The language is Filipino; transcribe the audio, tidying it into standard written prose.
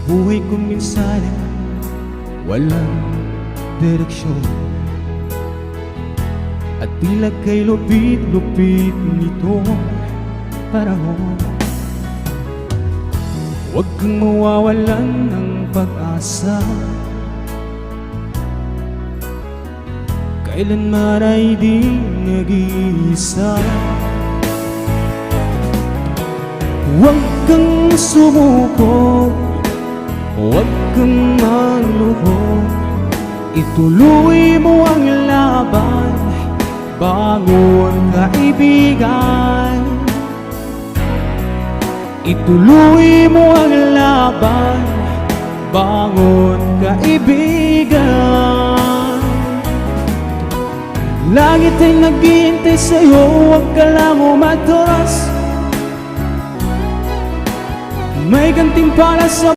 buhay ko minsan walang direksyon, at tila kay lupit-lupit nitong panahon. Huwag kang mawawalan ng pag-asa, kailanman ay di nag-iisa. Huwag kang sumuko, huwag kang maluho, ituloy mo ang laban, bangon kaibigan. Ituloy mo ang laban, bangon kaibigan. Langit ay naghihintay sa'yo, huwag ka lang umatras. May gantimpala sa